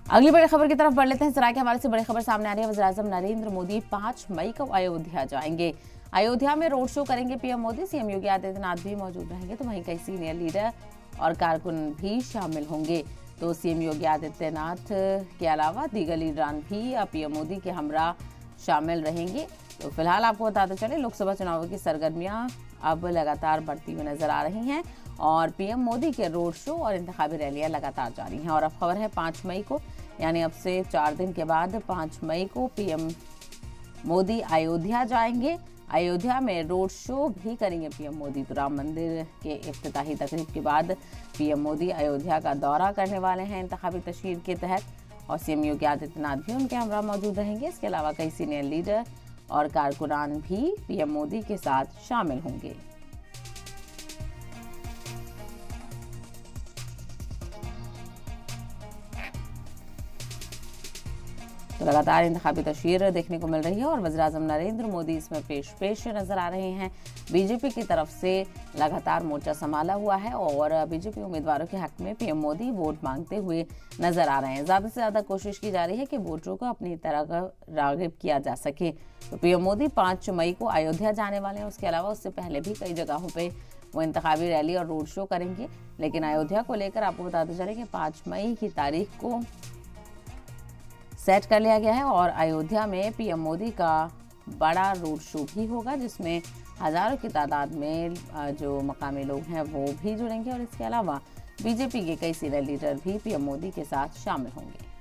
अगली बड़ी खबर की तरफ बढ़ लेते हैं। सराय के हवाले से बड़ी खबर सामने आ रही है। वज़ीर-ए-आज़म नरेंद्र मोदी 5 मई को अयोध्या जाएंगे। अयोध्या में रोड शो करेंगे पीएम मोदी। सीएम योगी आदित्यनाथ भी मौजूद रहेंगे, तो वहीं कई सीनियर लीडर और कारकुन भी शामिल होंगे। तो सीएम योगी आदित्यनाथ के अलावा दीगर लीडरान भी पीएम मोदी के हमरा शामिल रहेंगे। तो फिलहाल आपको बताते चले, लोकसभा चुनावों की सरगर्मियां अब लगातार बढ़ती हुई नजर आ रही हैं और पीएम मोदी के रोड शो और इंतखाबी रैलियां लगातार जारी हैं। और अब खबर है 5 मई को, यानी अब से 4 दिन के बाद 5 मई को पीएम मोदी अयोध्या जाएंगे। अयोध्या में रोड शो भी करेंगे पीएम मोदी। तो राम मंदिर के इफ्तिताही तकरीब के बाद पीएम मोदी अयोध्या का दौरा करने वाले हैं इंतखाबी तशहीर के तहत, और सीएम योगी आदित्यनाथ भी उनके हमरा मौजूद रहेंगे। इसके अलावा कई सीनियर लीडर और कारकुनान भी पीएम मोदी के साथ शामिल होंगे। तो लगातार इंतखाबी तशहीर देखने को मिल रही है और वज़ीर-ए-आज़म नरेंद्र मोदी इसमें पेश नजर आ रहे हैं। बीजेपी की तरफ से लगातार मोर्चा संभाला हुआ है और बीजेपी उम्मीदवारों के हक में पीएम मोदी वोट मांगते हुए नजर आ रहे हैं। ज्यादा से ज्यादा कोशिश की जा रही है कि वोटरों को अपनी तरफ राग़िब किया जा सके। तो पीएम मोदी 5 मई को अयोध्या जाने वाले हैं। उसके अलावा उससे पहले भी कई जगहों पर वो इंतखाबी रैली और रोड शो करेंगे। लेकिन अयोध्या को लेकर आपको बताते चले कि 5 मई की तारीख को सेट कर लिया गया है और अयोध्या में पीएम मोदी का बड़ा रोड शो भी होगा, जिसमें हजारों की तादाद में जो मकामी लोग हैं वो भी जुड़ेंगे और इसके अलावा बीजेपी के कई सीनियर लीडर भी पीएम मोदी के साथ शामिल होंगे।